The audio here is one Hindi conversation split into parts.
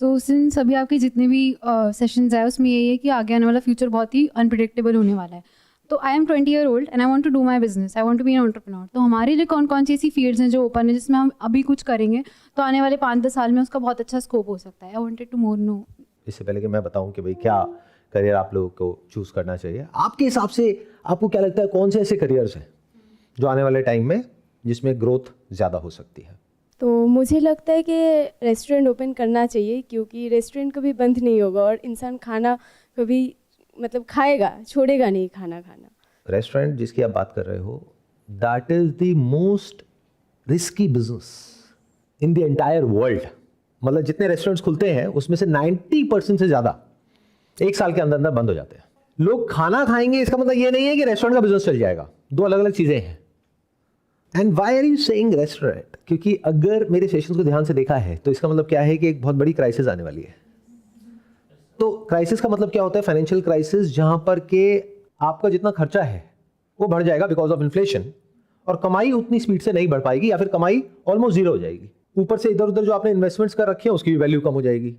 सो सिंस अभी आपके जितने भी सेशंस आए उसमें यही है कि आगे आने वाला फ्यूचर बहुत ही अनप्रिडिक्टेबल होने वाला है। तो I am 20 year old and I want to do my business, I want to be an entrepreneur. तो हमारे लिए कौन कौन सी ऐसी फील्ड्स हैं जो ओपन है जिसमें हम अभी कुछ करेंगे तो आने वाले 5-10 साल में उसका बहुत अच्छा स्कोप हो सकता है? I wanted to more know. इससे पहले कि मैं बताऊं कि भाई क्या करियर आप लोगों को चूज करना चाहिए, आपके हिसाब से आपको क्या लगता है कौन से ऐसे करियर्स हैं जो आने वाले टाइम में जिसमें ग्रोथ ज़्यादा हो सकती है? तो मुझे लगता है कि रेस्टोरेंट ओपन करना चाहिए, क्योंकि रेस्टोरेंट कभी बंद नहीं होगा और इंसान खाना कभी मतलब खाएगा, छोड़ेगा नहीं खाना खाना। रेस्टोरेंट जिसकी आप बात कर रहे हो, that is the most risky business in the entire world. मतलब जितने रेस्टोरेंट्स खुलते हैं उसमें से 90% से ज़्यादा 1 साल के अंदर अंदर बंद हो जाते हैं। लोग खाना खाएंगे इसका मतलब ये नहीं है कि रेस्टोरेंट का बिजनेस चल जाएगा, दो अलग अलग चीज़ें हैं। And why are you saying restaurant? क्योंकि अगर मेरे सेशंस को ध्यान से देखा है तो इसका मतलब क्या है कि एक बहुत बड़ी क्राइसिस आने वाली है। तो क्राइसिस का मतलब क्या होता है? फाइनेंशियल क्राइसिस, जहां पर के आपका जितना खर्चा है वो बढ़ जाएगा बिकॉज ऑफ इन्फ्लेशन, और कमाई उतनी स्पीड से नहीं बढ़ पाएगी या फिर कमाई ऑलमोस्ट जीरो हो जाएगी। ऊपर से इधर उधर जो आपने इन्वेस्टमेंट्स कर रखे हैं उसकी भी वैल्यू कम हो जाएगी।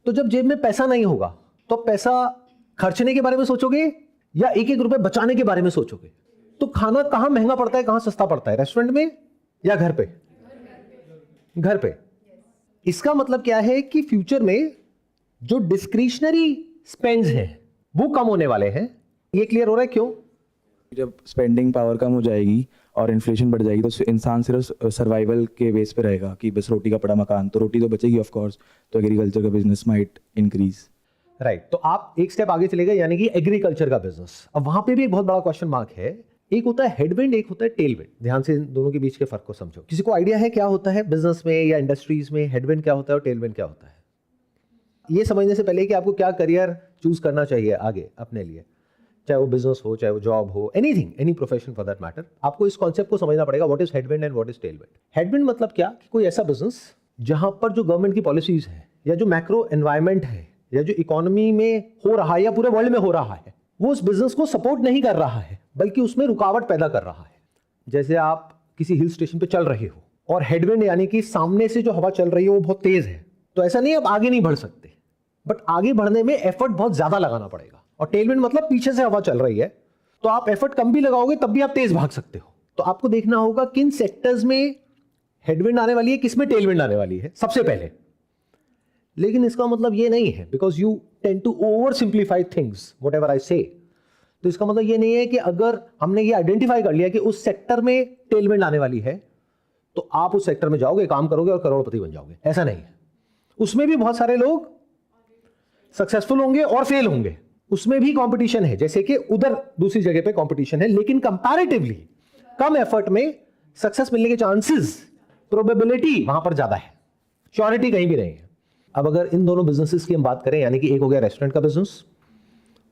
तो जब जेब में पैसा नहीं होगा तो पैसा खर्चने के बारे में सोचोगे या एक एक रुपए बचाने के बारे में सोचोगे? तो खाना कहां महंगा पड़ता है, कहां सस्ता पड़ता है, रेस्टोरेंट में या घर पे? घर पे। इसका मतलब क्या है कि फ्यूचर में जो डिस्क्रिशनरी स्पेंड्स हैं वो कम होने वाले हैं। ये क्लियर हो रहा है क्यों? जब स्पेंडिंग पावर कम हो जाएगी और इन्फ्लेशन बढ़ जाएगी तो इंसान सिर्फ सर्वाइवल के बेस पे रहेगा कि बस रोटी का पड़ा मकान, तो रोटी तो बचेगी ऑफ कोर्स, तो एग्रीकल्चर का बिजनेस माइट इंक्रीज। राइट। तो आप एक स्टेप आगे चले गए, यानी कि एग्रीकल्चर का बिजनेस। अब वहां पे भी एक बहुत बड़ा क्वेश्चन मार्क है। एक होता है हेडविंड, एक होता है टेलविंड। ध्यान से इन दोनों के बीच के फर्क को समझो। किसी को आइडिया है क्या होता है बिजनेस में या इंडस्ट्रीज में हेडविंड क्या होता है और टेलविंड क्या होता है? ये समझने से पहले कि आपको क्या करियर चूज करना चाहिए आगे अपने लिए, चाहे वो बिजनेस हो, चाहे वो जॉब हो, anything, any profession for that matter, आपको इस कॉन्सेप्ट को समझना पड़ेगा। What is headwind and what is Tailwind? Headwind मतलब क्या कि कोई ऐसा बिजनेस जहां पर जो गवर्नमेंट की पॉलिसीज है या जो मैक्रो एनवायरमेंट है या जो इकोनॉमी में हो रहा है या पूरे वर्ल्ड में हो रहा है वो उस बिजनेस को सपोर्ट नहीं कर रहा है बल्कि उसमें रुकावट पैदा कर रहा है। जैसे आप किसी हिल स्टेशन पे चल रहे हो और हेडविंड यानी कि सामने से जो हवा चल रही है वो बहुत तेज है, तो ऐसा नहीं आप आगे नहीं बढ़ सकते, बट आगे बढ़ने में एफर्ट बहुत ज्यादा लगाना पड़ेगा। और टेलविंड मतलब पीछे से हवा चल रही है तो आप एफर्ट कम भी लगाओगे तब भी आप तेज भाग सकते हो। तो आपको देखना होगा किन सेक्टर्स में हेडविंड आने वाली है, किसमें टेलविंड आने वाली है सबसे पहले। लेकिन इसका मतलब ये नहीं है, because you tend to over simplify things whatever I say. तो इसका मतलब ये नहीं है कि अगर हमने ये आइडेंटिफाई कर लिया कि उस सेक्टर में टेलविंड आने वाली है तो आप उस सेक्टर में जाओगे, काम करोगे और करोड़पति बन जाओगे। ऐसा नहीं है। उसमें भी बहुत सारे लोग सक्सेसफुल होंगे और फेल होंगे, उसमें भी कंपटीशन है, जैसे कि उधर दूसरी जगह पे कंपटीशन है, लेकिन कंपैरेटिवली कम एफर्ट में सक्सेस मिलने के चांसेस, प्रोबेबिलिटी वहां पर ज्यादा है, श्योरिटी कहीं भी नहीं है। अब अगर इन दोनों बिजनेसेस की हम बात करें, यानी कि एक हो गया रेस्टोरेंट का बिजनेस,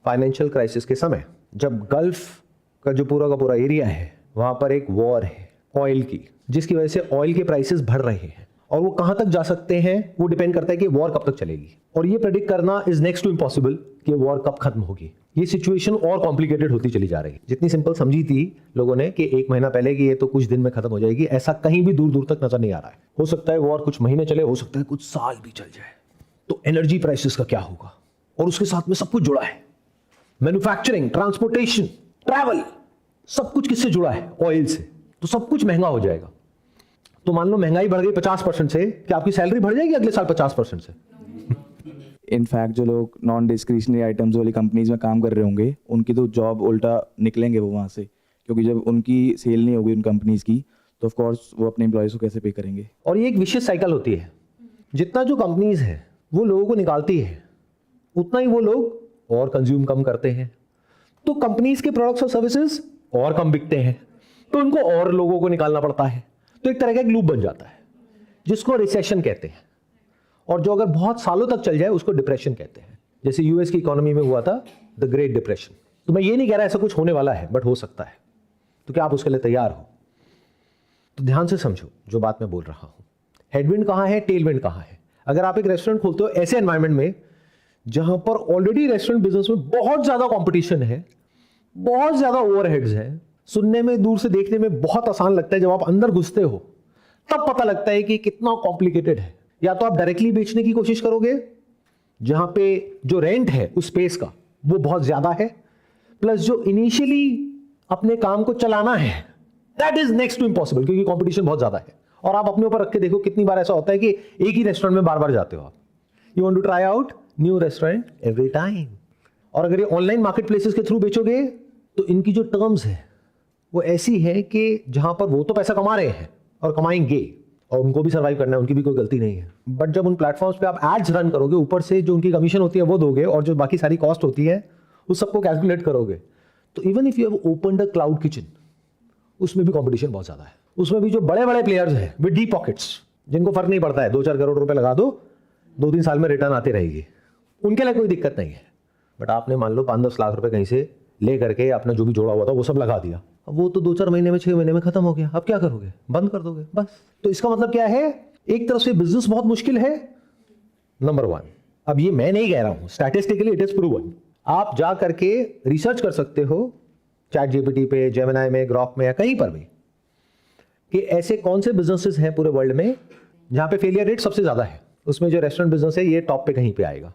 फाइनेंशियल क्राइसिस के समय जब गल्फ का जो पूरा का पूरा एरिया है वहां पर एक वॉर है ऑयल की, जिसकी वजह से ऑयल के प्राइसेस बढ़ रहे हैं और वो कहां तक जा सकते हैं वो डिपेंड करता है कि वॉर कब तक चलेगी। और ये प्रेडिक्ट करना इज नेक्स्ट टू इम्पॉसिबल कि वॉर कब खत्म होगी। ये सिचुएशन और कॉम्प्लिकेटेड होती चली जा रही है। जितनी सिंपल समझी थी लोगों ने कि 1 महीना पहले कि ये तो कुछ दिन में खत्म हो जाएगी, ऐसा कहीं भी दूर दूर तक नजर नहीं आ रहा है। हो सकता है वॉर कुछ महीने चले, हो सकता है कुछ साल भी चल जाए। तो एनर्जी प्राइसेस का क्या होगा? और उसके साथ में सब कुछ जुड़ा है, मैन्युफैक्चरिंग, ट्रांसपोर्टेशन, ट्रैवल, सब कुछ किससे जुड़ा है? ऑयल से। तो सब कुछ महंगा हो जाएगा। तो मान लो महंगाई बढ़ गई 50% से, क्या आपकी सैलरी बढ़ जाएगी अगले साल 50% से? इनफैक्ट जो लोग नॉन डिस्क्रिशनरी आइटम्स वाली कंपनीज में काम कर रहे होंगे उनकी तो जॉब उल्टा निकलेंगे वो वहाँ से, क्योंकि जब उनकी सेल नहीं होगी उन कंपनीज की तो ऑफ कोर्स वो अपने एम्प्लॉयज़ को कैसे पे करेंगे। और ये एक विशियस साइकिल होती है। जितना जो कंपनीज है वो लोगों को निकालती है उतना ही वो लोग और कंज्यूम कम करते हैं, तो कंपनीज के प्रोडक्ट्स और सर्विसेज और कम बिकते हैं, तो उनको और लोगों को निकालना पड़ता है। तो एक तरह का एक लूप बन जाता है जिसको रिसेशन कहते हैं, और जो अगर बहुत सालों तक चल जाए उसको डिप्रेशन कहते हैं। जैसे यूएस की इकोनॉमी में हुआ था द ग्रेट डिप्रेशन। तो मैं ये नहीं कह रहा ऐसा कुछ होने वाला है, बट हो सकता है। तो क्या आप उसके लिए तैयार हो? तो ध्यान से समझो जो बात मैं बोल रहा हूं। हेडविंड कहां है, टेलविंड कहां है? अगर आप एक रेस्टोरेंट खोलते हो ऐसे एनवायरमेंट में जहां पर ऑलरेडी रेस्टोरेंट बिजनेस में बहुत ज्यादा कंपटीशन है, बहुत ज्यादा ओवरहेड्स है, सुनने में, दूर से देखने में बहुत आसान लगता है, जब आप अंदर घुसते हो तब पता लगता है कि कितना कॉम्प्लिकेटेड है। या तो आप डायरेक्टली बेचने की कोशिश करोगे जहां पे जो रेंट है उस स्पेस का वो बहुत ज्यादा है, प्लस जो इनिशियली अपने काम को चलाना है that is next to impossible, क्योंकि कंपटीशन बहुत ज्यादा है। और आप अपने ऊपर रख के देखो कितनी बार ऐसा होता है कि एक ही रेस्टोरेंट में बार बार जाते हो आप। You want to try out new restaurant every time. और अगर ये ऑनलाइन मार्केट प्लेसेस के थ्रू बेचोगे तो इनकी जो टर्म्स है वो ऐसी है कि जहां पर वो तो पैसा कमा रहे हैं और कमाएंगे और उनको भी सर्वाइव करना है, उनकी भी कोई गलती नहीं है, बट जब उन प्लेटफॉर्म्स पे आप एड्स रन करोगे, ऊपर से जो उनकी कमीशन होती है वो दोगे और जो बाकी सारी कॉस्ट होती है उस सबको कैलकुलेट करोगे, तो even if you have opened a cloud kitchen, उसमें भी कंपटीशन बहुत ज्यादा है। उसमें भी जो बड़े बड़े प्लेयर्स हैं विद डीप पॉकेट्स, जिनको फर्क नहीं पड़ता है 2-4 करोड़ रुपए लगा दो, 2-3 साल में रिटर्न आती रहेगी, उनके लिए कोई दिक्कत नहीं है। बट आपने मान लो 5-10 लाख रुपए कहीं से ले करके अपना जो भी जोड़ा हुआ था वो सब लगा दिया, अब वो तो 2-4 महीने में 6 महीने में खत्म हो गया, अब क्या करोगे? बंद कर दोगे बस। तो इसका मतलब क्या है? एक तरफ से बिजनेस बहुत मुश्किल है, नंबर 1। अब ये मैं नहीं कह रहा हूं, स्टैटिस्टिकली इट इज प्रूवन। आप जा करके रिसर्च कर सकते हो चैट जीपीटी पे, जेमिनी में, ग्रॉक में या कहीं पर भी, कि ऐसे कौन से बिजनेसेस हैं पूरे वर्ल्ड में जहां पे फेलियर रेट सबसे ज्यादा है। उसमें जो रेस्टोरेंट बिजनेस है ये टॉप पे कहीं पे आएगा।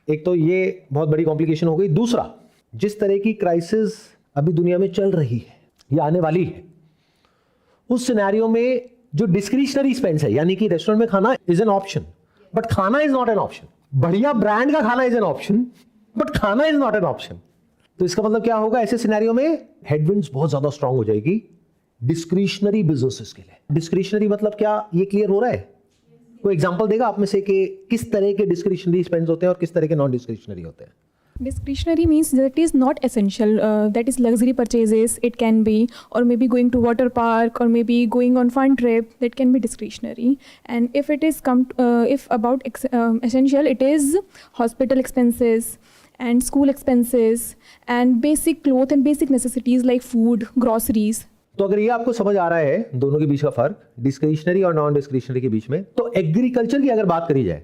एक तो ये बहुत बड़ी कॉम्प्लिकेशन हो गई। दूसरा, जिस तरह की क्राइसिस अभी दुनिया में चल रही है या आने वाली है, उस सिनेरियो में जो डिस्क्रिशनरी स्पेंड्स है, यानी कि रेस्टोरेंट में खाना इज एन ऑप्शन बट खाना इज नॉट एन ऑप्शन। बढ़िया ब्रांड का खाना इज एन ऑप्शन बट खाना इज नॉट एन ऑप्शन। तो इसका मतलब क्या होगा? ऐसे सिनेरियो में हेडविंड्स बहुत ज्यादा स्ट्रांग हो जाएगी डिस्क्रिशनरी बिजनेसेस के लिए। डिस्क्रिशनरी मतलब क्या, ये क्लियर हो रहा है? कोई एग्जांपल देगा आप में से कि किस तरह के डिस्क्रिशनरी स्पेंड्स होते हैं और किस तरह के नॉन डिस्क्रिशनरी होते हैं? Discretionary means that is not essential. That is luxury purchases. It can be, or maybe going to water park, or maybe going on fun trip. That can be discretionary. And if it is if about essential, it is hospital expenses and school expenses and basic clothes and basic necessities like food, groceries. तो अगर ये आपको समझ आ रहा है दोनों के बीच का फर्क, डिस्क्रिशनरी और नॉन डिस्क्रिशनरी के बीच में, तो एग्रीकल्चर की अगर बात करी जाए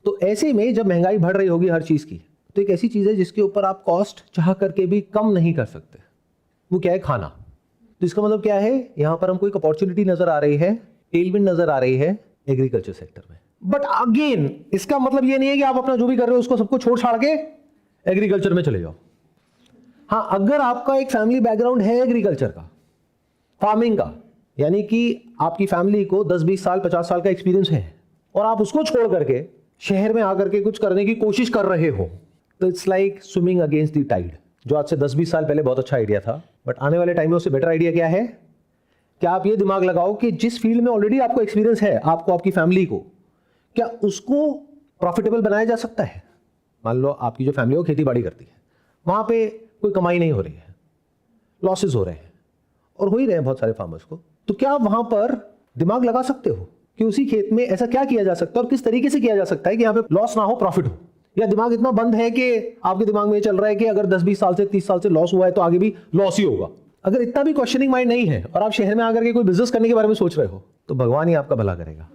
तो ऐसे में जब महंगाई बढ़ रही होगी हर चीज की, तो एक ऐसी चीज है जिसके ऊपर आप कॉस्ट चाह करके भी कम नहीं कर सकते, वो क्या है? खाना। तो इसका मतलब क्या है? यहां पर हमको एक अपॉर्चुनिटी नजर आ रही है, टेलविंड नजर आ रही है एग्रीकल्चर सेक्टर में। बट अगेन इसका मतलब ये नहीं है कि आप अपना जो भी कर रहे हो उसको सबको छोड़ छाड़ के एग्रीकल्चर में चले जाओ। हाँ, अगर आपका एक फैमिली बैकग्राउंड है एग्रीकल्चर का, फार्मिंग का, यानी कि आपकी फैमिली को 10-20 साल 50 साल का एक्सपीरियंस है और आप उसको छोड़ करके शहर में आकर के कुछ करने की कोशिश कर रहे हो, तो it's like swimming against the tide, जो आज से 10-20 साल पहले बहुत अच्छा आइडिया था, बट आने वाले टाइम में उससे बेटर आइडिया क्या है? क्या आप ये दिमाग लगाओ कि जिस फील्ड में ऑलरेडी आपको एक्सपीरियंस है, आपको, आपकी फैमिली को, क्या उसको प्रॉफिटेबल बनाया जा सकता है? मान लो आपकी जो फैमिली हो खेती बाड़ी करती है, वहां पे कोई कमाई नहीं हो रही है, लॉसेज हो रहे हैं और हो ही रहे हैं बहुत सारे फार्मर्स को, तो क्या आप वहां पर दिमाग लगा सकते हो कि उसी खेत में ऐसा क्या किया जा सकता है और किस तरीके से किया जा सकता है कि यहाँ पे लॉस ना हो, प्रॉफिट हो? या दिमाग इतना बंद है कि आपके दिमाग में ये चल रहा है कि अगर 10-20 साल से 30 साल से लॉस हुआ है तो आगे भी लॉस ही होगा? अगर इतना भी क्वेश्चनिंग माइंड नहीं है और आप शहर में आकर के कोई बिजनेस करने के बारे में सोच रहे हो, तो भगवान ही आपका भला करेगा।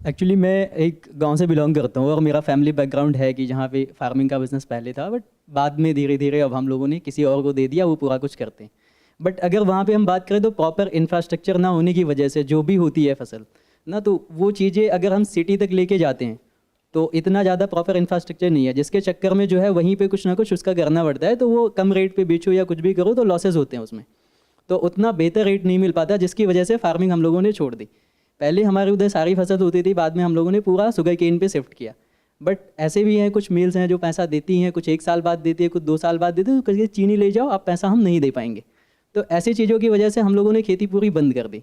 एक्चुअली मैं एक गांव से बिलोंग करता हूँ और मेरा फैमिली बैकग्राउंड है कि जहाँ पे फार्मिंग का बिज़नेस पहले था, बट बाद में धीरे धीरे अब हम लोगों ने किसी और को दे दिया, वो पूरा कुछ करते हैं। बट अगर वहाँ पे हम बात करें तो प्रॉपर इंफ्रास्ट्रक्चर ना होने की वजह से जो भी होती है फसल ना, तो वो चीज़ें अगर हम सिटी तक लेके जाते हैं तो इतना ज़्यादा प्रॉपर इंफ्रास्ट्रक्चर नहीं है, जिसके चक्कर में जो है वहीं पे कुछ ना कुछ उसका करना पड़ता है, तो वो कम रेट पे बेचो या कुछ भी करो तो लॉसेज होते हैं उसमें, तो उतना बेहतर रेट नहीं मिल पाता, जिसकी वजह से फार्मिंग हम लोगों ने छोड़ दी। पहले हमारे उधर सारी फसल होती थी, बाद में हम लोगों ने पूरा शुगर केन पे शिफ्ट किया। बट ऐसे भी हैं कुछ मिल्स हैं जो पैसा देती हैं, कुछ 1 साल बाद देती है, कुछ 2 साल बाद देती है, तो कहीं चीनी ले जाओ आप, पैसा हम नहीं दे पाएंगे। तो ऐसी चीज़ों की वजह से हम लोगों ने खेती पूरी बंद कर दी।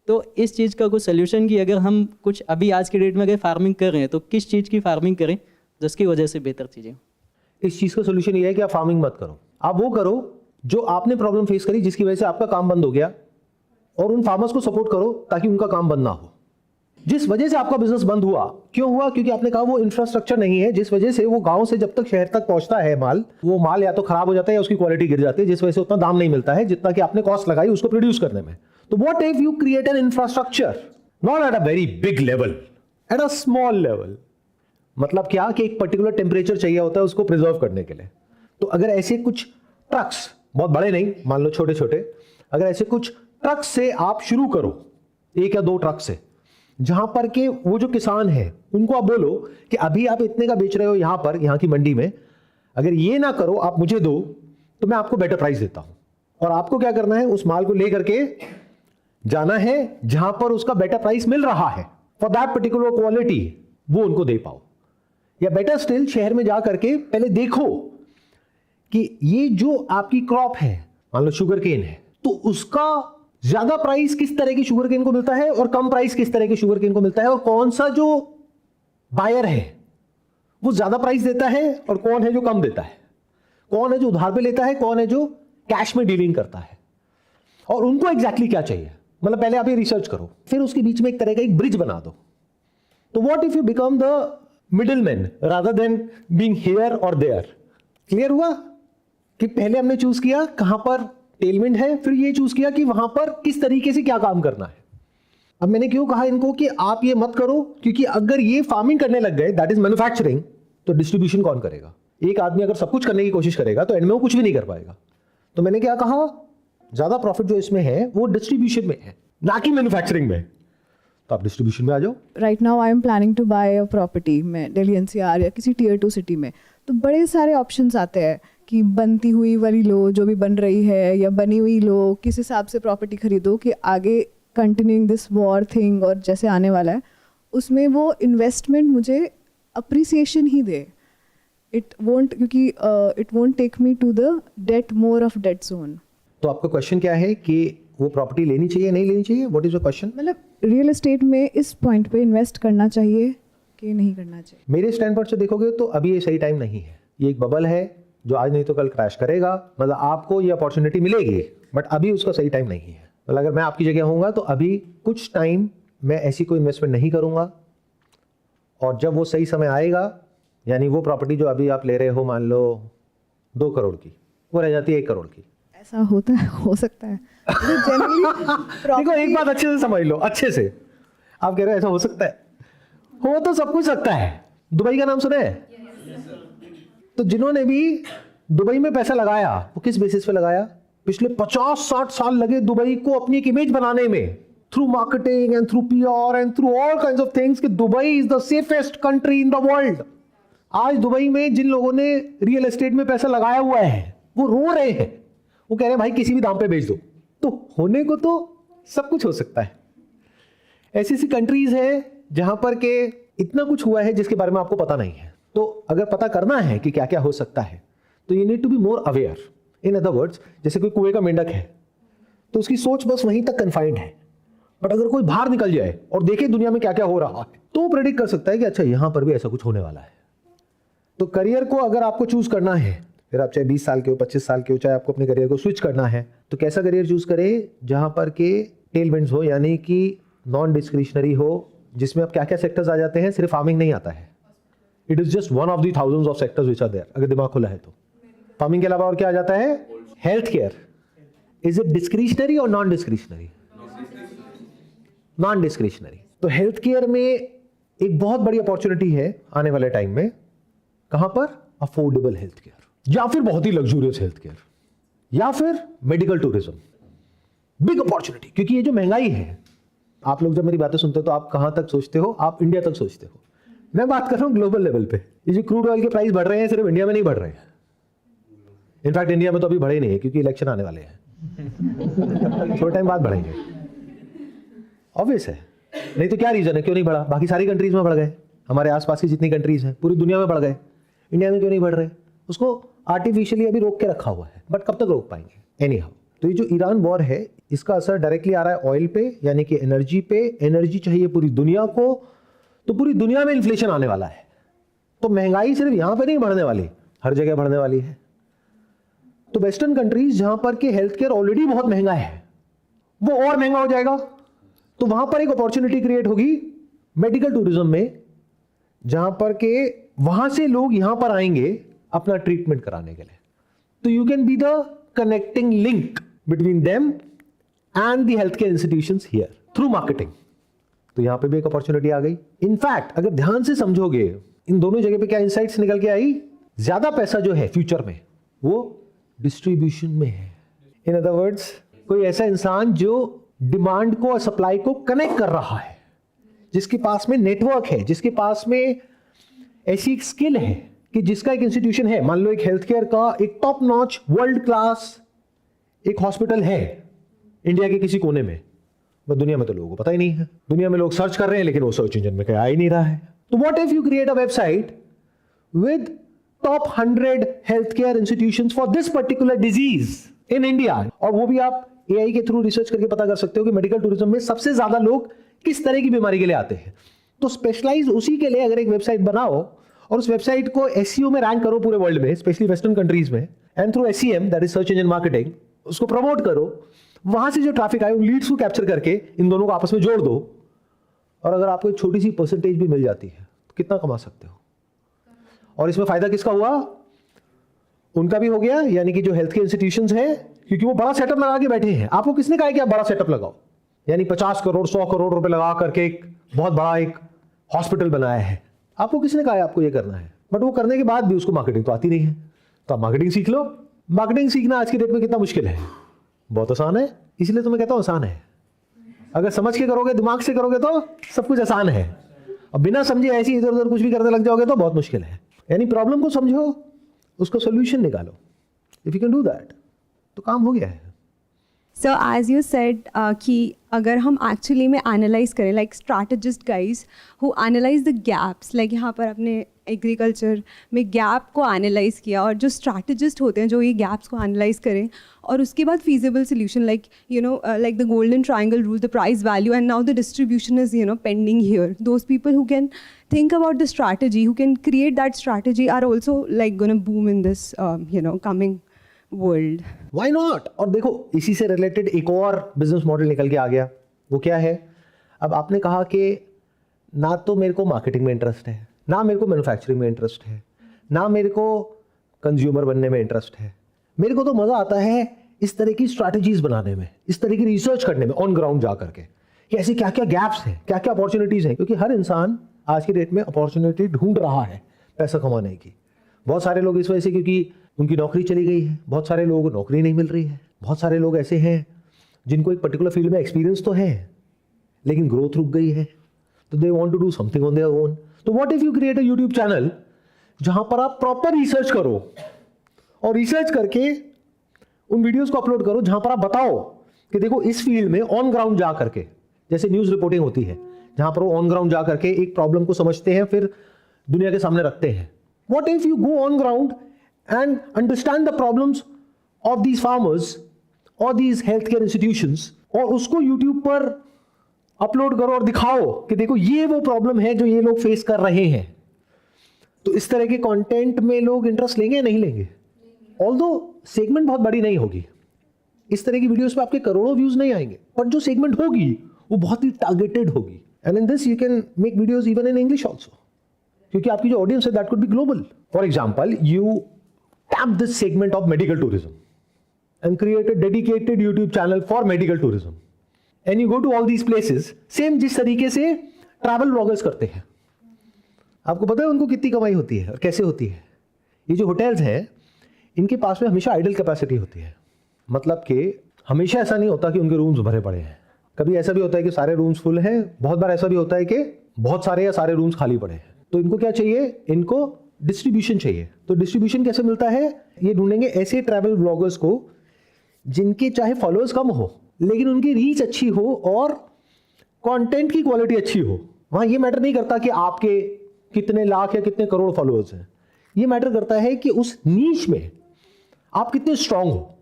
तो इस चीज़ का कुछ सोल्यूशन कि अगर हम कुछ अभी आज के डेट में अगर फार्मिंग कर रहे हैं तो किस चीज़ की फार्मिंग करें जिसकी वजह से बेहतर चीज़ें? इस चीज़ का सोल्यूशन ये है कि आप फार्मिंग मत करो, आप वो करो जो आपने प्रॉब्लम फेस करी जिसकी वजह से आपका काम बंद हो गया, और उन फार्मर्स को सपोर्ट करो ताकि उनका काम बंद ना हो। जिस वजह से आपका बिजनेस बंद हुआ, क्यों हुआ? क्योंकि आपने कहा वो इंफ्रास्ट्रक्चर नहीं है, जिस वजह से वो गांव से जब तक शहर तक पहुंचता है माल, वो माल या तो खराब हो जाता है या उसकी क्वालिटी गिर जाती है, जिस वजह से उतना दाम नहीं मिलता है जितना कि आपने कॉस्ट लगाई उसको प्रोड्यूस करने में। तो what if you create N infrastructure not at a very big level, at a small level? मतलब क्या कि एक पर्टिकुलर टेम्परेचर चाहिए होता है उसको प्रिजर्व करने के लिए। तो अगर ऐसे कुछ ट्रक्स, बहुत बड़े नहीं, मान लो छोटे छोटे, अगर ऐसे कुछ ट्रक्स से आप शुरू करो, 1 या 2 ट्रक से, जहां पर के वो जो किसान है उनको आप बोलो कि अभी आप इतने का बेच रहे हो यहां पर, यहां की मंडी में, अगर ये ना करो, आप मुझे दो तो मैं आपको बेटर प्राइस देता हूं। और आपको क्या करना है, उस माल को लेकर के जाना है जहां पर उसका बेटर प्राइस मिल रहा है फॉर दैट पर्टिकुलर क्वालिटी, वो उनको दे पाओ। या बेटर स्टिल, शहर में जा करके पहले देखो कि ये जो आपकी क्रॉप है, मान लो शुगर केन है, तो उसका ज्यादा प्राइस किस तरह की शुगर केन को मिलता है और कम प्राइस किस तरह की शुगर केन को मिलता है, और कौन सा जो बायर है वो ज्यादा प्राइस देता है और कौन है जो कम देता है, कौन है जो उधार पे लेता है, कौन है जो कैश में डीलिंग करता है, और उनको एग्जैक्टली क्या चाहिए। मतलब पहले आप ये रिसर्च करो, फिर उसके बीच में एक तरह का एक ब्रिज बना दो। तो what if you become the middleman rather than being here और देयर। क्लियर हुआ कि पहले हमने चूज किया कहां पर टेलविंड है, फिर ये चूज किया कि वहां पर किस तरीके से क्या काम करना है। अब मैंने क्यों कहा इनको कि आप ये मत करो, क्योंकि अगर ये फार्मिंग करने लग गए, दैट इज मैन्युफैक्चरिंग, तो डिस्ट्रीब्यूशन कौन करेगा। एक आदमी अगर सब कुछ करने की कोशिश करेगा तो एंड में वो कुछ भी नहीं कर पाएगा। तो मैंने क्या कहा, ज्यादा प्रॉफिट जो इसमें है वो डिस्ट्रीब्यूशन में है, ना कि मैन्युफैक्चरिंग में। तो आप डिस्ट्रीब्यूशन में आ जाओ। Right now I am planning to buy a property में दिल्ली एनसीआर या किसी टियर 2 सिटी में, तो बड़े सारे ऑप्शंस आते हैं कि बनती हुई वाली लो, जो भी बन रही है, या बनी हुई लो, किस हिसाब से प्रॉपर्टी खरीदो कि आगे कंटिन्यूइंग दिस वॉर थिंग और जैसे आने वाला है उसमें वो इन्वेस्टमेंट मुझे अप्रिसिएशन ही दे। इट वोंट, क्योंकि it won't take me to the date, more of date zone. तो आपका क्वेश्चन क्या है कि वो प्रॉपर्टी लेनी चाहिए नहीं लेनी चाहिए, व्हाट इज योर क्वेश्चन। मतलब रियल एस्टेट में इस पॉइंट पे इन्वेस्ट करना चाहिए कि नहीं करना चाहिए। मेरे स्टैंड पॉइंट से देखोगे तो अभी ये सही टाइम नहीं है। ये एक बबल है जो आज नहीं तो कल क्रैश करेगा। मतलब आपको ये अपॉर्चुनिटी मिलेगी बट अभी उसका सही टाइम नहीं है। मतलब अगर मैं आपकी जगह होऊंगा तो अभी कुछ टाइम मैं ऐसी कोई इन्वेस्टमेंट नहीं करूंगा, और जब वो सही समय आएगा, यानी वो प्रॉपर्टी जो अभी आप ले रहे हो, मान लो 2 करोड़ की, वो रह जाती है 1 करोड़ की। ऐसा होता है, हो सकता है। देखो एक बात अच्छे से समझ लो, अच्छे से। आप कह रहे हो ऐसा हो सकता है, हो तो सब कुछ सकता है। दुबई का नाम सुना है? तो जिन्होंने भी दुबई में पैसा लगाया वो किस बेसिस पे लगाया? पिछले 50-60 साल लगे दुबई को अपनी एक इमेज बनाने में, through marketing and through PR and through all kinds of things, कि Dubai is the safest country in the world. आज दुबई में जिन लोगों ने रियल एस्टेट में पैसा लगाया हुआ है वो रो रहे हैं, वो कह रहे हैं भाई किसी भी दाम पे बेच दो। तो होने को तो सब कुछ हो सकता है। ऐसी ऐसी कंट्रीज है जहां पर के इतना कुछ हुआ है जिसके बारे में आपको पता नहीं है। तो अगर पता करना है कि क्या क्या हो सकता है तो you need to be more aware. In other words, जैसे कोई कुएं का मेंढक है तो उसकी सोच बस वहीं तक कन्फाइंड है, बट अगर कोई बाहर निकल जाए और देखे दुनिया में क्या क्या हो रहा है तो प्रेडिक्ट कर सकता है कि अच्छा यहां पर भी ऐसा कुछ होने वाला है। तो करियर को अगर आपको चूज करना है, फिर आप चाहे 20 साल के हो, 25 साल के हो, चाहे आपको अपने करियर को स्विच करना है, तो कैसा करियर चूज करें जहां पर के टेलविंड्स हो, यानी कि नॉन डिस्क्रिशनरी हो, जिसमें अब क्या क्या सेक्टर्स आ जाते हैं। सिर्फ फार्मिंग नहीं आता है, it is just one of the thousands of sectors which are there, अगर दिमाग खुला है तो। फार्मिंग के अलावा और क्या आ जाता है? Health care. Is it discretionary और नॉन डिस्क्रिशनरी? Non discretionary. तो हेल्थ केयर में एक बहुत बड़ी अपॉर्चुनिटी है आने वाले टाइम में। कहां पर? अफोर्डेबल हेल्थ केयर, या फिर बहुत ही लग्जूरियस हेल्थ केयर, या फिर मेडिकल टूरिज्म। बिग अपॉर्चुनिटी, क्योंकि ये जो महंगाई है, आप लोग जब मेरी बातें सुनते हो तो आप कहां तक सोचते हो? आप इंडिया तक सोचते हो। मैं बात कर रहा हूं ग्लोबल लेवल पे। ये जो क्रूड ऑयल के प्राइस बढ़ रहे हैं सिर्फ इंडिया में नहीं बढ़ रहे हैं। इनफैक्ट इंडिया में तो अभी बढ़े नहीं है क्योंकि इलेक्शन आने वाले हैं। थोड़े टाइम बाद बढ़ेंगे, ऑब्वियस है। नहीं तो क्या रीजन है क्यों नहीं बढ़ा? बाकी सारी कंट्रीज में बढ़ गए, हमारे आसपास की जितनी कंट्रीज हैं पूरी दुनिया में बढ़ गए, इंडिया में क्यों नहीं बढ़ रहे? उसको आर्टिफिशियली अभी रोक के रखा हुआ है, बट कब तक रोक पाएंगे? एनी हाउ, तो ये जो ईरान वॉर है इसका असर डायरेक्टली आ रहा है ऑयल पे, यानी कि एनर्जी पे। एनर्जी चाहिए पूरी दुनिया को, तो पूरी दुनिया में इन्फ्लेशन आने वाला है। तो महंगाई सिर्फ यहां पे नहीं बढ़ने वाली, हर जगह बढ़ने वाली है। तो वेस्टर्न कंट्रीज जहां पर के हेल्थ केयर ऑलरेडी बहुत महंगा है, वो और महंगा हो जाएगा। तो वहां पर एक अपॉर्चुनिटी क्रिएट होगी मेडिकल टूरिज्म में, जहां पर के वहां से लोग यहां पर आएंगे अपना ट्रीटमेंट कराने के लिए। तो you can be the connecting link between them and the health care institutions here through marketing. तो यहां पे भी एक अपॉर्चुनिटी आ गई। इनफैक्ट अगर ध्यान से समझोगे इन दोनों जगह पे क्या इंसाइट्स निकल के आई? ज्यादा पैसा जो है फ्यूचर में वो डिस्ट्रीब्यूशन में है। इन अदर वर्ड्स, कोई ऐसा इंसान जो डिमांड को और सप्लाई को कनेक्ट कर रहा है, जिसके पास में नेटवर्क है, जिसके पास में ऐसी एक स्किल है कि जिसका एक इंस्टीट्यूशन है, मान लो एक हेल्थ केयर का एक टॉप नॉच वर्ल्ड क्लास एक हॉस्पिटल है इंडिया के किसी कोने में, बस दुनिया में तो लोगों को पता ही नहीं है। दुनिया में लोग सर्च कर रहे हैं लेकिन वो सर्च इंजन में कहीं आ ही नहीं रहा है। तो what if you create a website with top 100 health care institutions for this particular disease in India, और वो भी आप एआई के थ्रू रिसर्च करके पता कर सकते हो कि मेडिकल टूरिज्म में सबसे ज्यादा लोग किस तरह की बीमारी के लिए आते हैं। तो स्पेशलाइज उसी के लिए अगर एक वेबसाइट बनाओ और उस वेबसाइट को एसईओ में रैंक करो पूरे वर्ल्ड में, स्पेशली वेस्टर्न कंट्रीज में, and through SEM that is search engine marketing उसको प्रमोट करो, वहां से जो ट्रैफिक आए उन लीड्स को कैप्चर करके इन दोनों को आपस में जोड़ दो, और अगर आपको एक छोटी सी परसेंटेज भी मिल जाती है तो कितना कमा सकते हो। और इसमें फायदा किसका हुआ? उनका भी हो गया, यानी कि जो हेल्थ केयर इंस्टीट्यूशंस हैं, क्योंकि वो बड़ा सेटअप लगा के बैठे हैं। आपको किसने कहा कि आप बड़ा सेटअप लगाओ, यानी 50 करोड़ 100 करोड़ रुपए लगा करके एक बहुत बड़ा एक हॉस्पिटल बनाया है, आपको किसने कहा है आपको ये करना है? बट वो करने के बाद भी उसको मार्केटिंग तो आती नहीं है, तो आप मार्केटिंग सीख लो। मार्केटिंग सीखना आज की डेट में कितना मुश्किल है? बहुत आसान है। इसलिए तो मैं कहता हूं आसान है। अगर समझ के करोगे, दिमाग से करोगे तो सब कुछ आसान है, और बिना समझे ऐसे इधर उधर कुछ भी करने लग जाओगे तो बहुत मुश्किल है। यानी प्रॉब्लम को समझो, उसका सोल्यूशन निकालो। If you can do that तो काम हो गया है। So as you said कि अगर हम एक्चुअली में एनालाइज करें, like strategist guys who analyse the gaps, like यहाँ पर अपने एग्रीकल्चर में गैप को एनालाइज किया, और जो स्ट्रैटेजिस्ट होते हैं जो ये गैप्स को एनालाइज करें और उसके बाद feasible solution, like you know like the golden triangle rule, the price value and now the distribution is pending here. Those people who can think about the strategy, who can create that strategy, are also like going to boom in this coming world. Why not? और देखो इसी से रिलेटेड एक और बिजनेस मॉडल निकल के आ गया। वो क्या है? अब आपने कहा कि ना तो मेरे को मार्केटिंग में इंटरेस्ट है, ना मेरे को मैन्युफैक्चरिंग में इंटरेस्ट है, ना मेरे को कंज्यूमर बनने में इंटरेस्ट है। मेरे को तो मजा आता है इस तरह की स्ट्रैटेजीज बनाने में, इस तरह की रिसर्च करने में, ऑन ग्राउंड जा करके कि ऐसे क्या क्या गैप्स हैं, क्या क्या अपॉर्चुनिटीज हैं। क्योंकि हर इंसान आज की डेट में अपॉर्चुनिटी ढूंढ रहा है पैसा कमाने की। बहुत सारे लोग इस वजह से क्योंकि उनकी नौकरी चली गई है, बहुत सारे लोगों को नौकरी नहीं मिल रही है, बहुत सारे लोग ऐसे हैं जिनको एक पर्टिकुलर फील्ड में एक्सपीरियंस तो है लेकिन ग्रोथ रुक गई है, तो they want to do something on their own. तो what if you create a YouTube channel जहां पर आप प्रॉपर रिसर्च करो, और रिसर्च करके उन वीडियोस को अपलोड करो जहां पर आप बताओ कि देखो इस फील्ड में ऑन ग्राउंड जा करके, जैसे न्यूज रिपोर्टिंग होती है जहां पर वो ऑन ग्राउंड जा करके एक प्रॉब्लम को समझते हैं फिर दुनिया के सामने रखते हैं। What if you go on ground and understand the problems of these farmers or these healthcare institutions, और उसको YouTube पर अपलोड करो और दिखाओ कि देखो ये वो प्रॉब्लम है जो ये लोग फेस कर रहे हैं। तो इस तरह के कंटेंट में लोग इंटरेस्ट लेंगे या नहीं लेंगे? ऑल्दो सेगमेंट बहुत बड़ी नहीं होगी, इस तरह की वीडियोस पे आपके करोड़ों व्यूज नहीं आएंगे, पर जो सेगमेंट होगी वो बहुत ही टारगेटेड होगी। And in this you can make videos even in English also, क्योंकि आपकी जो ऑडियंस है that could be global. For example, you tap this segment of medical tourism and create a dedicated YouTube channel for medical tourism, and you go to all these places, same जिस तरीके से ट्रैवल व्लॉगर्स करते हैं। आपको पता है उनको कितनी कमाई होती है और कैसे होती है? ये जो होटल्स हैं इनके पास में हमेशा आइडल कैपेसिटी होती है, मतलब कि हमेशा ऐसा नहीं होता कि उनके रूम्स भरे पड़े हैं। कभी ऐसा भी होता है कि सारे रूम्स फुल हैं, बहुत बार ऐसा भी होता है कि बहुत सारे या सारे रूम्स खाली पड़े हैं। तो इनको क्या चाहिए? इनको डिस्ट्रीब्यूशन चाहिए। तो डिस्ट्रीब्यूशन कैसे मिलता है? ये ढूंढेंगे ऐसे ट्रैवल ब्लॉगर्स को जिनके चाहे फॉलोअर्स कम हो लेकिन उनकी रीच अच्छी हो और कंटेंट की क्वालिटी अच्छी हो। वहां ये मैटर नहीं करता कि आपके कितने लाख या कितने करोड़ फॉलोअर्स हैं, ये मैटर करता है कि उस नीश में आप कितने स्ट्रांग हो,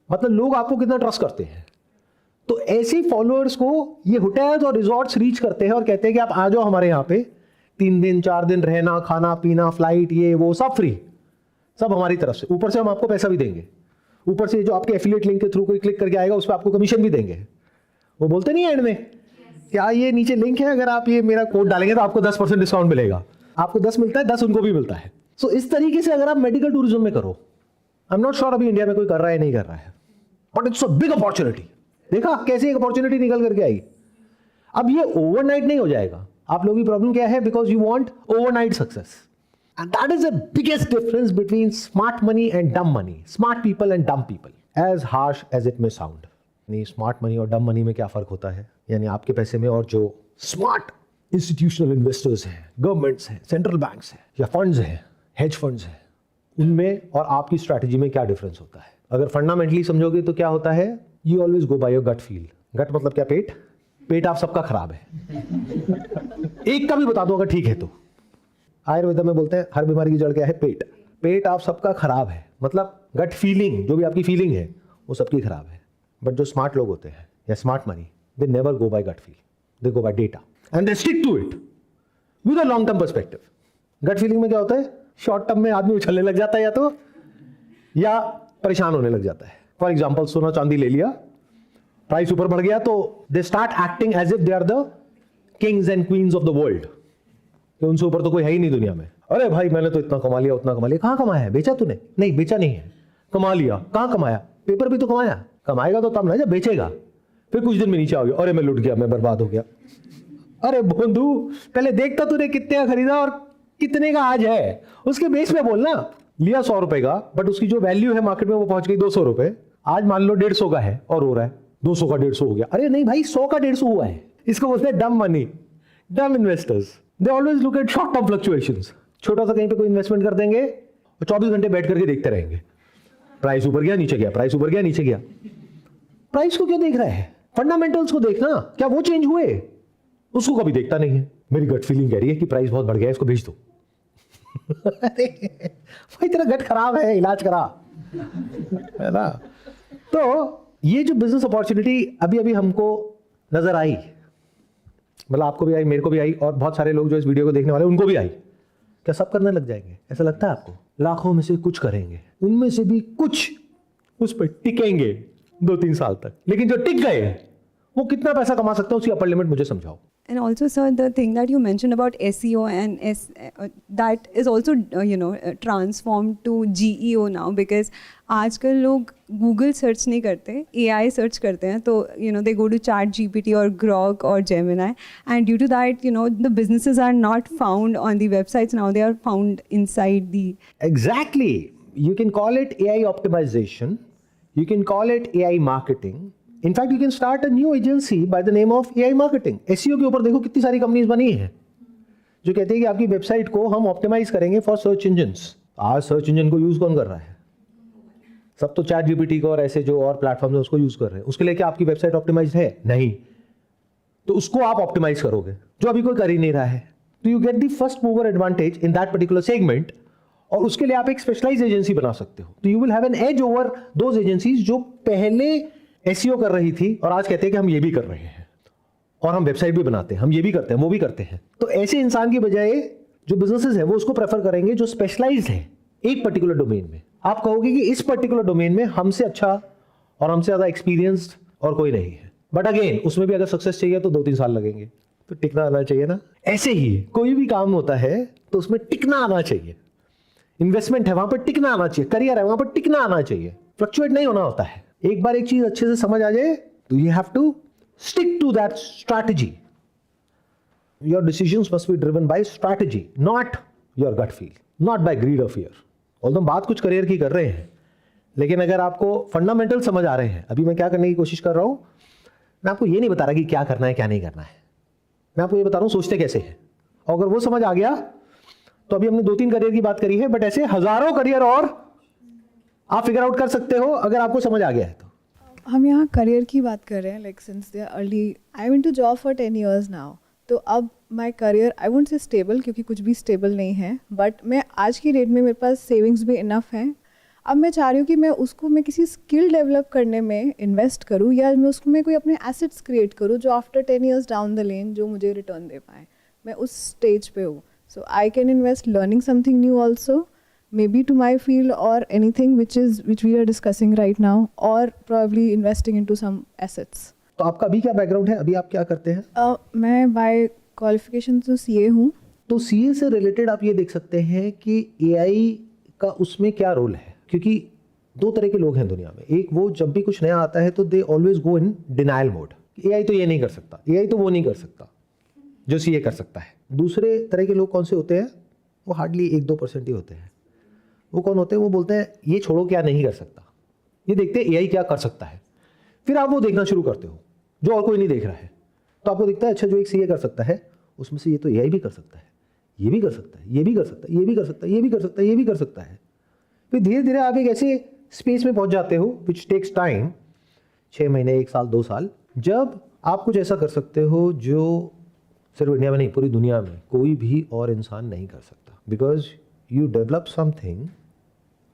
मतलब लोग आपको कितना ट्रस्ट करते हैं। तो ऐसे फॉलोअर्स को ये होटल्स और रिजॉर्ट्स रीच करते हैं और कहते हैं कि आप आ जाओ हमारे यहाँ पे, 3 दिन 4 दिन रहना, खाना पीना, फ्लाइट, ये वो सब फ्री, सब हमारी तरफ से, ऊपर से हम आपको पैसा भी देंगे, ऊपर से जो आपके एफिलिएट लिंक के थ्रू कोई क्लिक करके आएगा उस पर आपको कमीशन भी देंगे। वो बोलते नहीं है एंड में, क्या ये नीचे लिंक है, अगर आप ये मेरा कोड डालेंगे तो आपको 10% डिस्काउंट मिलेगा। आपको 10 मिलता है, 10 उनको भी मिलता है। सो इस तरीके से अगर आप मेडिकल टूरिज्म में करो, आई एम नॉट श्योर अभी इंडिया में कोई कर रहा है नहीं कर रहा है, but it's a big opportunity. देखा कैसे एक अपॉर्चुनिटी निकल करके आई। अब ये ओवरनाइट नहीं हो जाएगा। आप लोगों की प्रॉब्लम क्या है? Because you want overnight success, and that is the biggest difference between smart money and dumb money, smart people and dumb people, as harsh as it may sound. नहीं, स्मार्ट मनी और डम मनी में क्या फर्क होता है? यानी आपके पैसे में और जो स्मार्ट इंस्टीट्यूशनल इन्वेस्टर्स हैं, गवर्नमेंट्स हैं, सेंट्रल बैंक्स हैं या फंड्स हैं, हेज फंड्स हैं, उनमें और आपकी स्ट्रैटेजी में क्या डिफरेंस होता है? अगर फंडामेंटली समझोगे तो क्या होता है, you always go by your gut feel. Gut मतलब क्या? पेट। पेट आप सबका खराब है। एक का भी बता दो अगर ठीक है तो। आयुर्वेद में बोलते हैं हर बीमारी की जड़ क्या है? पेट। पेट आप सबका खराब है, मतलब गट फीलिंग, जो भी आपकी फीलिंग है वो सबकी खराब है। बट जो स्मार्ट लोग होते हैं या smart money, they never go by gut feel, they go by data and they stick to it with a long term perspective. Gut feeling में क्या होता है? शॉर्ट टर्म में आदमी उछलने लग जाता है या परेशान होने लग जाता है। फॉर एग्जाम्पल सोना चांदी ले लिया, प्राइस ऊपर बढ़ गया तो they start acting as if they are the kings and queens of the world, कि उनसे ऊपर तो कोई है ही नहीं दुनिया में। अरे भाई मैंने तो इतना कमा लिया, उतना कमा लिया। कहाँ कमाया है? बेचा तूने? नहीं बेचा नहीं है, कमा लिया। कहाँ कमाया? पेपर भी तो कमाया। कमाएगा तो तब ना जब बेचेगा। फिर कुछ दिन में नीचे आ गया, अरे मैं लुट गया, मैं बर्बाद हो गया। अरे बंधु पहले देखता तूने कितने का खरीदा और कितने का आज है, उसके बेस पे बोलना। लिया 100 रुपए का, बट उसकी जो वैल्यू है मार्केट में वो पहुंच गई 200 रुपए। आज मान लो 150 का है और हो रहा है 200 का 150 हो गया। अरे नहीं भाई, 100 का 150 हुआ है। इसको बोलते हैं डम मनी, डम investors. They always look at short term fluctuations. छोटा सा कहीं पे कोई इन्वेस्टमेंट कर देंगे और 24 घंटे बैठ करके देखते रहेंगे, प्राइस ऊपर गया नीचे गया, प्राइस ऊपर गया नीचे गया। प्राइस को क्यों देख रहा है? फंडामेंटल्स को देखना, क्या वो चेंज हुए? उसको कभी देखता नहीं है। मेरी गट फीलिंग कह रही है कि प्राइस बहुत बढ़ गया है, इसको भेज दो। अरे भाई तेरा गट खराब है, इलाज करा, है ना? तो ये जो बिजनेस अपॉर्चुनिटी अभी अभी हमको नजर आई, मतलब आपको भी आई, मेरे को भी आई, और बहुत सारे लोग जो इस वीडियो को देखने वाले उनको भी आई। क्या सब करने लग जाएंगे? ऐसा लगता है आपको? लाखों में से कुछ करेंगे, उनमें से भी कुछ उस पर टिकेंगे 2-3 साल तक। लेकिन जो टिक गए वो कितना पैसा कमा सकते हैं, उसकी अपर लिमिट मुझे समझाओ। And also, sir, the thing that you mentioned about SEO and that is also, transformed to GEO now, because आजकल लोग Google सर्च नहीं करते, AI सर्च करते हैं। तो they go to ChatGPT or Grok or Gemini, and due to that, the businesses are not found on the websites now; they are found inside the. Exactly. You can call it AI optimization. You can call it AI marketing. In fact, you can start a new agency by the name of AI marketing. SEO के ऊपर देखो कितनी सारी कंपनीज बनी हैं जो कहती है कि आपकी वेबसाइट को हम ऑप्टिमाइज करेंगे फॉर सर्च इंजन्स। आज सर्च इंजन को यूज कौन कर रहा है? सब तो चैट जीपीटी को और ऐसे जो और प्लेटफॉर्म है उसको यूज कर रहे हैं। उसके लिए क्या आपकी वेबसाइट ऑप्टिमाइज है? नहीं। तो उसको आप ऑप्टिमाइज करोगे, जो अभी कोई कर ही नहीं रहा है। तो you get the first mover advantage in that particular segment, और उसके लिए आप एक स्पेशलाइज एजेंसी बना सकते हो। तो you will have an edge over those agencies जो पहले एसईओ कर रही थी और आज कहते हैं कि हम ये भी कर रहे हैं और हम वेबसाइट भी बनाते हैं, हम ये भी करते हैं, वो भी करते हैं। तो ऐसे इंसान की बजाय जो बिजनेसेस हैं वो उसको प्रेफर करेंगे जो स्पेशलाइज्ड है एक पर्टिकुलर डोमेन में। आप कहोगे कि इस पर्टिकुलर डोमेन में हमसे अच्छा और हमसे ज्यादा एक्सपीरियंस्ड और कोई नहीं है। बट अगेन उसमें भी अगर सक्सेस चाहिए तो 2-3 साल लगेंगे, तो टिकना आना चाहिए ना। ऐसे ही कोई भी काम होता है तो उसमें टिकना आना चाहिए। इन्वेस्टमेंट है वहां पर टिकना आना चाहिए, करियर है वहां पर टिकना आना चाहिए, फ्लक्चुएट नहीं होना होता है। एक बार एक चीज अच्छे से समझ आ जाए तो you have to stick to that strategy. Your decisions must be driven by strategy, not your gut feel, not by greed और फियर। ऑल्दो हम बात कुछ करियर की कर रहे हैं, लेकिन अगर आपको फंडामेंटल समझ आ रहे हैं, अभी मैं क्या करने की कोशिश कर रहा हूं, मैं आपको ये नहीं बता रहा कि क्या करना है क्या नहीं करना है, मैं आपको ये बता रहा हूं सोचते कैसे हैं। और अगर वो समझ आ गया तो अभी हमने 2-3 करियर की बात करी है, बट ऐसे हजारों करियर और आप फिगर आउट कर सकते हो अगर आपको समझ आ गया है तो। हम यहाँ करियर की बात कर रहे हैं, like since the early I went to job for 10 years now. तो अब my career I won't say stable, क्योंकि कुछ भी स्टेबल नहीं है, बट मैं आज की डेट में मेरे पास सेविंग्स भी इनफ हैं। अब मैं चाह रही हूँ कि मैं किसी स्किल डेवलप करने में इन्वेस्ट करूँ, या मैं उसमें कोई अपने एसेट्स क्रिएट करूँ जो after 10 years down the lane जो मुझे रिटर्न दे पाए। मैं उस स्टेज पे हूँ। So I can invest learning something new also, maybe to my field, or anything which we are discussing right now, or probably investing into some assets. तो आपका अभी क्या बैकग्राउंड है, अभी आप क्या करते हैं? मैं बाय क्वालिफिकेशन तो सीए हूँ। तो सीए से रिलेटेड आप ये देख सकते हैं कि एआई का उसमें क्या रोल है, क्योंकि 2 तरह के लोग हैं दुनिया में। एक वो जब भी कुछ नया आता है तो they always go in denial mode, AI तो ये नहीं कर सकता, एआई तो वो नहीं कर सकता जो सीए कर सकता है। दूसरे तरह के लोग कौन से होते हैं? वो हार्डली 1-2% ही होते हैं। वो कौन होते हैं? वो बोलते हैं ये छोड़ो क्या नहीं कर सकता, ये देखते हैं एआई क्या कर सकता है। फिर आप वो देखना शुरू करते हो जो और कोई नहीं देख रहा है, तो आपको दिखता है अच्छा जो एक सीए कर सकता है उसमें से ये तो एआई भी कर सकता है, ये भी कर सकता है, ये भी कर सकता है, ये भी कर सकता है, ये भी कर सकता है, ये भी कर सकता है। फिर धीरे धीरे आप एक ऐसे स्पेस में पहुंच जाते हो विच टेक्स टाइम, 6 महीने, 1 साल, 2 साल, जब आप कुछ ऐसा कर सकते हो जो सिर्फ इंडिया में नहीं पूरी दुनिया में कोई भी और इंसान नहीं कर सकता, because you develop something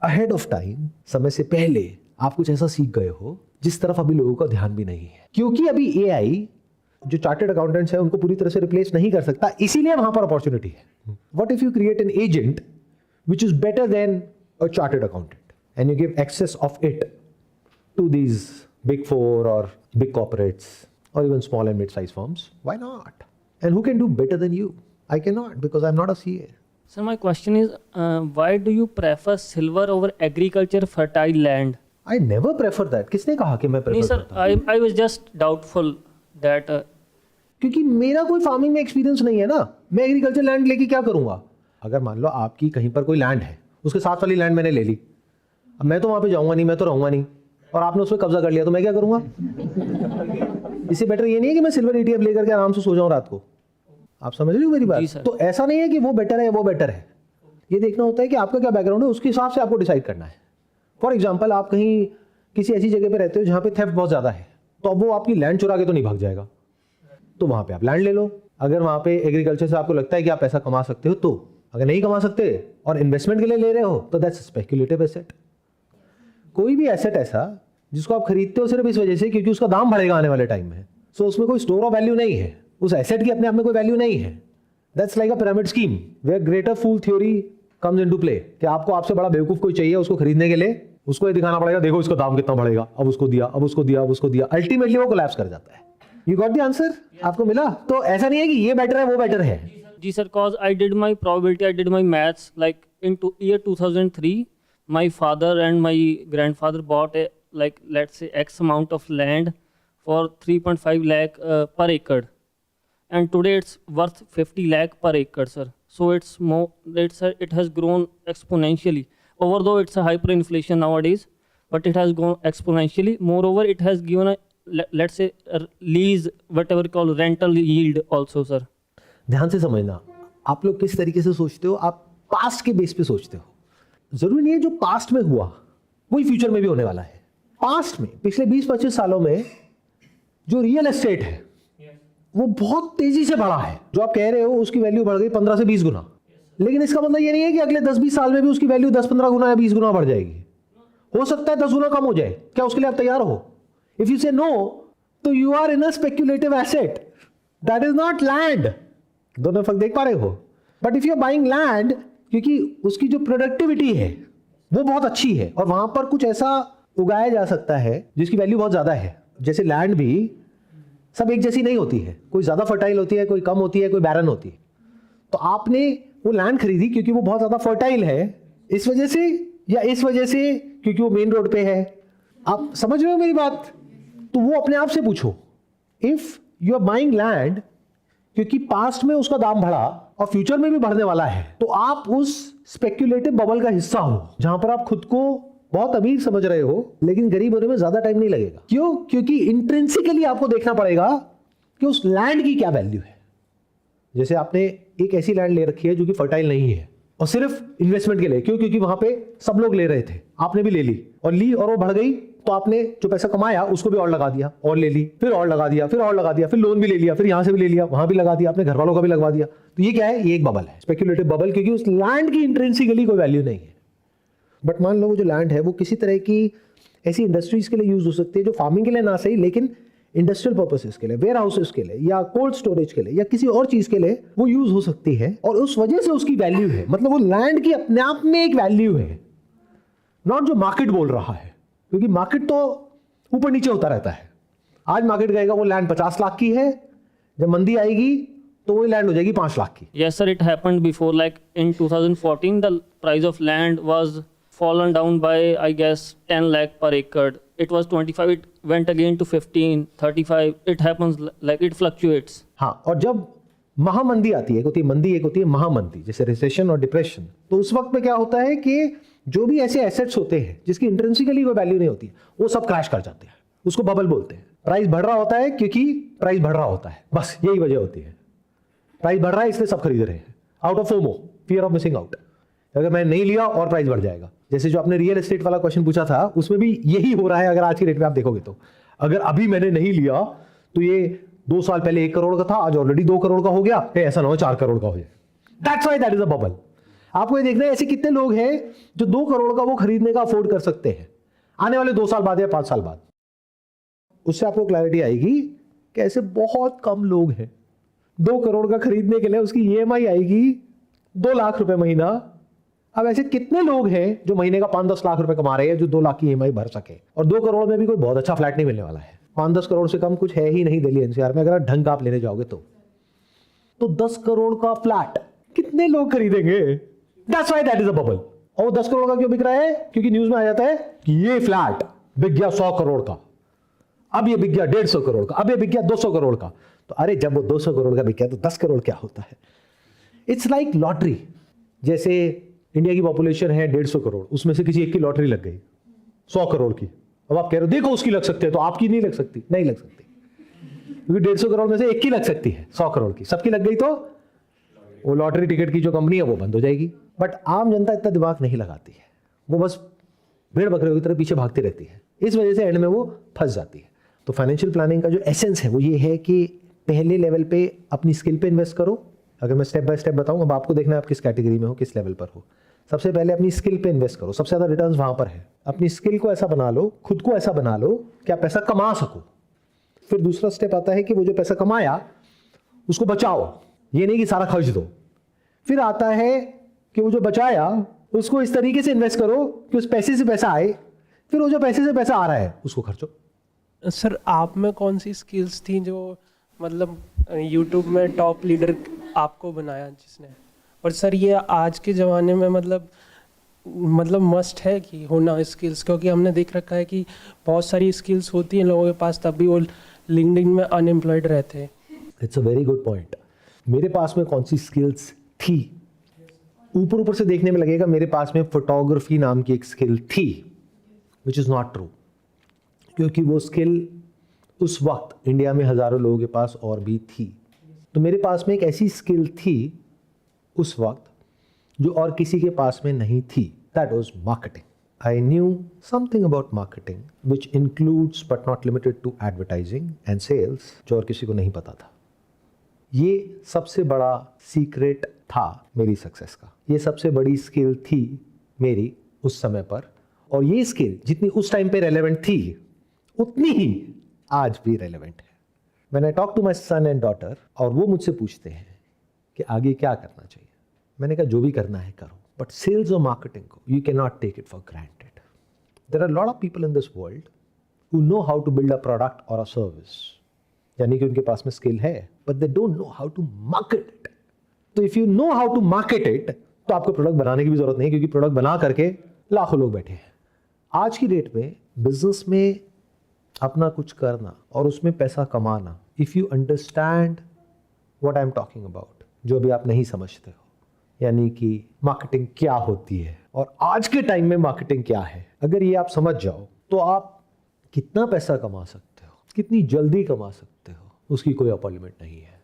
ahead of time, समय से पहले आप कुछ ऐसा सीख गए हो जिस तरफ अभी लोगों का ध्यान भी नहीं है। क्योंकि अभी एआई जो चार्टर्ड अकाउंटेंट्स हैं उनको पूरी तरह से रिप्लेस नहीं कर सकता, इसीलिए वहां पर अपॉर्चुनिटी है। What if you create an agent which is better than a chartered accountant and you give access of it to these big 4 or big corporates or even small and mid-sized firms? Why not? And who can do better than you? I cannot, because I'm not a CA. Sir, my question is, why do you prefer silver over agriculture fertile land? I never prefer that. किसने कहा कि मैं नहीं prefer sir, करता हूँ? I was just doubtful that क्योंकि मेरा कोई फार्मिंग में एक्सपीरियंस नहीं है ना, मैं एग्रीकल्चर लैंड लेके क्या करूंगा? अगर मान लो आपकी कहीं पर कोई लैंड है, उसके साथ वाली लैंड मैंने ले ली, अब मैं तो वहां पे जाऊंगा नहीं, मैं तो रहूंगा नहीं, और आपने उस पर कब्जा कर लिया, तो मैं क्या करूंगा? इससे बेटर ये नहीं है कि मैं सिल्वर ETF लेकर के आराम से सो जाऊं रात को। आप समझ रहे हो मेरी बात? तो ऐसा नहीं है कि वो बेटर है, वो बेटर है। ये देखना होता है कि आपका क्या बैकग्राउंड है, उसके हिसाब से आपको डिसाइड करना है। फॉर एग्जाम्पल, आप कहीं किसी ऐसी जगह पे रहते हो जहाँ पे थेफ्ट बहुत ज़्यादा है, तो अब वो आपकी लैंड चुरा के तो नहीं भाग जाएगा, तो वहाँ पे आप लैंड ले लो। अगर वहाँ पे एग्रीकल्चर से आपको लगता है कि आप पैसा कमा सकते हो, तो अगर नहीं कमा सकते और इन्वेस्टमेंट के लिए ले रहे हो, तो दैट्स स्पेक्युलेटिव एसेट। कोई भी एसेट ऐसा जिसको आप खरीदते हो सिर्फ इस वजह से क्योंकि उसका दाम बढ़ेगा आने वाले टाइम में, सो उसमें कोई स्टोर ऑफ वैल्यू नहीं है, उस एसेट की अपने आप में कोई वैल्यू नहीं है। That's like a pyramid scheme where greater fool theory comes into play, कि आपको आपसे बड़ा बेवकूफ कोई चाहिए उसको खरीदने के लिए, उसको ये दिखाना पड़ेगा देखो इसका दाम कितना बढ़ेगा, अब उसको दिया, अब उसको दिया, अब उसको दिया, अल्टीमेटली वो कोलैप्स कर जाता है। You got the answer? आपको मिला? तो ऐसा नहीं है कि ये बेटर है वो बेटर है। जी sir, cause I did my probability, I did my maths, like in year 2003, my father and my grandfather bought a, like let's say X amount of land for 3.5 lakh per acre, and today it's worth 50 lakh per acre, sir. So it's more, it has grown exponentially. Although it's a hyperinflation nowadays, but it has grown exponentially. Moreover, it has given a, let's say, a lease, whatever called rental yield also, sir. ध्यान से समझना, आप लोग किस तरीके से सोचते हो, आप पास्ट के बेस पे सोचते हो। जरूरी नहीं है जो पास्ट में हुआ वही फ्यूचर में भी होने वाला है। पास्ट में पिछले 20-25 सालों में जो रियल एस्टेट है वो बहुत तेजी से बढ़ा है। जो आप कह रहे हो उसकी वैल्यू बढ़ गई 15 से 20 गुना, लेकिन इसका मतलब ये नहीं है कि अगले 10-20 साल में भी उसकी वैल्यू 10-15 गुना या 20 गुना बढ़ जाएगी। हो सकता है 10 गुना कम हो जाए। क्या उसके लिए आप तैयार हो? इफ यू से नो, तो you are in a speculative asset, that is not land. दोनों फर्क देख पा रहे हो? But if you are buying land, क्योंकि उसकी जो प्रोडक्टिविटी है वो बहुत अच्छी है और वहां पर कुछ ऐसा उगाया जा सकता है जिसकी वैल्यू बहुत ज्यादा है। जैसे लैंड भी सब एक जैसी नहीं होती है, कोई ज्यादा फर्टाइल होती है, कोई कम होती है, कोई बैरन होती है। तो आपने वो लैंड खरीदी क्योंकि वो बहुत ज्यादा फर्टाइल है इस वजह से, या इस वजह से क्योंकि वो मेन रोड पे है। आप समझ रहे हो मेरी बात? तो वो अपने आप से पूछो, if you are buying land क्योंकि पास्ट में उसका दाम बढ़ा और फ्यूचर में भी बढ़ने वाला है, तो आप उस स्पेक्युलेटिव बबल का हिस्सा हो जहां पर आप खुद को बहुत अमीर समझ रहे हो, लेकिन गरीब होने में ज्यादा टाइम नहीं लगेगा। क्यों? क्योंकि इंट्रिंसिकली आपको देखना पड़ेगा कि उस लैंड की क्या वैल्यू है। जैसे आपने एक ऐसी लैंड ले रखी है जो कि फर्टाइल नहीं है और सिर्फ इन्वेस्टमेंट के लिए, क्यों? क्योंकि वहां पे सब लोग ले रहे थे, आपने भी ले ली और वो बढ़ गई, तो आपने जो पैसा कमाया उसको भी और लगा दिया और ले ली, फिर और लगा दिया, फिर और लगा दिया, फिर लोन भी ले लिया, फिर यहां से भी ले लिया, वहां भी लगा दिया, अपने घर वालों का भी लगवा दिया। तो ये क्या है? ये एक बबल है, स्पेक्युलेटिव बबल, क्योंकि उस लैंड की इंट्रिंसिकली कोई वैल्यू नहीं है। बट मान लो वो जो लैंड है वो किसी तरह की ऐसी इंडस्ट्रीज के लिए यूज हो सकती है जो फार्मिंग के लिए ना सही, लेकिन इंडस्ट्रियल पर्पसेस के लिए, वेयर हाउसेस के लिए, या कोल्ड स्टोरेज के लिए, या किसी और चीज के लिए वो यूज हो सकती है, और उस वजह से उसकी वैल्यू है। मतलब वो लैंड की अपने आप में एक वैल्यू है, नॉट जो मार्केट बोल रहा है, क्योंकि मार्केट तो ऊपर नीचे होता रहता है। आज मार्केट कहेगा वो लैंड 50 लाख की है, जब मंदी आएगी तो वो लैंड हो जाएगी 5 लाख की। Yes, sir, it happened before. Like in 2014, the price of land was fallen down by, I guess, 10 lakh per acre. It was 25, it went again to 15, 35. It happens like it fluctuates. हाँ, और जब महामंदी आती है, एक होती है मंदी, एक होती है महामंदी, जैसे रिसेशन और डिप्रेशन, तो उस वक्त में क्या होता है कि जो भी ऐसे एसेट्स होते हैं जिसकी इंट्रिंसिकली कोई वैल्यू नहीं होती, वो सब क्रैश कर जाते हैं। उसको बबल बोलते हैं। प्राइस बढ़ रहा होता है क्योंकि प्राइस बढ़ रहा होता है, बस यही वजह होती है। प्राइस बढ़ रहा है इसलिए सब खरीद रहे हैं, out of FOMO, fear of missing out. अगर मैं नहीं लिया और प्राइस बढ़ जाएगा। जैसे जो आपने रियल एस्टेट वाला क्वेश्चन पूछा था, उसमें भी यही हो रहा है। अगर आज की डेट में आप देखोगे तो अगर अभी मैंने नहीं लिया तो ये 2 साल पहले 1 करोड़ का था, आज ऑलरेडी 2 करोड़ का हो गया, ऐसा ना हो 4 करोड़ का हो जाए। That's why that is a bubble. आपको ये देखना है ऐसे कितने लोग हैं जो 2 करोड़ का वो खरीदने का अफोर्ड कर सकते हैं आने वाले 2 साल बाद या 5 साल बाद। उससे आपको क्लैरिटी आएगी कि ऐसे बहुत कम लोग हैं। 2 करोड़ का खरीदने के लिए उसकी EMI आएगी 2 लाख रुपए महीना। अब ऐसे कितने लोग हैं जो महीने का 5-10 लाख रुपए कमा रहे हैं जो 2 लाख की EMI भर सके, और 2 करोड़ में भी कोई बहुत अच्छा फ्लैट नहीं मिलने वाला है। 5-10 करोड़ से कम कुछ है ही नहीं दिल्ली NCR में, अगर ढंग का आप लेने जाओगे तो 10 करोड़ का फ्लैट कितने लोग खरीदेंगे? That's why that is a bubble. और 10 करोड़ का क्यों बिक रहा है? क्योंकि न्यूज में आ जाता है कि ये फ्लैट बिक गया 100 करोड़ का, अब ये बिक गया 150 करोड़ का, अब ये बिक गया 200 करोड़ का। तो अरे जब वो 200 करोड़ का बिक गया तो 10 करोड़ क्या होता है? It's like lottery. जैसे इंडिया की पॉपुलेशन है 150 करोड़, उसमें से किसी एक की लॉटरी लग गई 100 करोड़ की। अब आप कह रहे हो देखो उसकी लग सकती है, तो आपकी नहीं लग सकती? नहीं लग सकती, क्योंकि 150 करोड़ में से एक की लग सकती है 100 करोड़ की। सबकी लग गई तो वो लॉटरी टिकट की जो कंपनी है वो बंद हो जाएगी। बट आम जनता इतना दिमाग नहीं लगाती है, वो बस भेड़ बकरे की तरह पीछे भागती रहती है। इस वजह से एंड में वो फंस जाती है। तो फाइनेंशियल प्लानिंग का जो एसेंस है वो ये है कि पहले लेवल पे अपनी स्किल पे इन्वेस्ट करो। अगर मैं स्टेप बाय स्टेप बताऊं, अब आपको देखना है आप किस कैटेगरी में हो, किस लेवल पर हो। सबसे पहले अपनी स्किल पे इन्वेस्ट करो, सबसे ज़्यादा रिटर्न्स वहाँ पर है। अपनी स्किल को ऐसा बना लो, खुद को ऐसा बना लो कि आप पैसा कमा सको। फिर दूसरा स्टेप आता है कि वो जो पैसा कमाया उसको बचाओ, ये नहीं कि सारा खर्च दो। फिर आता है कि वो जो बचाया उसको इस तरीके से इन्वेस्ट करो कि उस पैसे से पैसा आए, फिर वो जो पैसे से पैसा आ रहा है उसको खर्चो। सर आप में कौन सी स्किल्स थी जो मतलब यूट्यूब में टॉप लीडर आपको बनाया जिसने? और सर ये आज के ज़माने में मतलब मस्ट है कि होना स्किल्स, क्योंकि हमने देख रखा है कि बहुत सारी स्किल्स होती हैं लोगों के पास, तब भी वो लिंक्डइन में अनएम्प्लॉयड रहते हैं। It's a very good point. मेरे पास में कौन सी स्किल्स थी? ऊपर ऊपर से देखने में लगेगा मेरे पास में फोटोग्राफी नाम की एक स्किल थी, विच इज़ नॉट ट्रू, क्योंकि वो स्किल उस वक्त इंडिया में हज़ारों लोगों के पास और भी थी। तो मेरे पास में एक ऐसी स्किल थी उस वक्त जो और किसी के पास में नहीं थी। That was marketing. I knew something about marketing which includes but not limited to advertising and sales, जो और किसी को नहीं पता था। ये सबसे बड़ा सीक्रेट था मेरी सक्सेस का, ये सबसे बड़ी स्किल थी मेरी उस समय पर। और ये स्किल जितनी उस टाइम पे रेलेवेंट थी उतनी ही आज भी रेलेवेंट है। When I talk to my son and daughter और वो मुझसे पूछते हैं कि आगे क्या करना चाहिए, मैंने कहा जो भी करना है करो, बट सेल्स और मार्केटिंग को you can not take it for granted. There are lot of people in this world who know how to build a product और अ सर्विस, यानी कि उनके पास में स्किल है but they don't know how to market it. तो if you know how to market it तो आपको प्रोडक्ट बनाने की भी जरूरत नहीं, क्योंकि प्रोडक्ट बना करके लाखों लोग बैठे हैं। आज की डेट में बिजनेस में अपना कुछ करना और उसमें पैसा कमाना, if you understand what I am talking about, जो अभी आप नहीं समझते हो, यानी कि मार्केटिंग क्या होती है और आज के टाइम में मार्केटिंग क्या है, अगर ये आप समझ जाओ तो आप कितना पैसा कमा सकते हो, कितनी जल्दी कमा सकते हो, उसकी कोई अपर लिमिट नहीं है।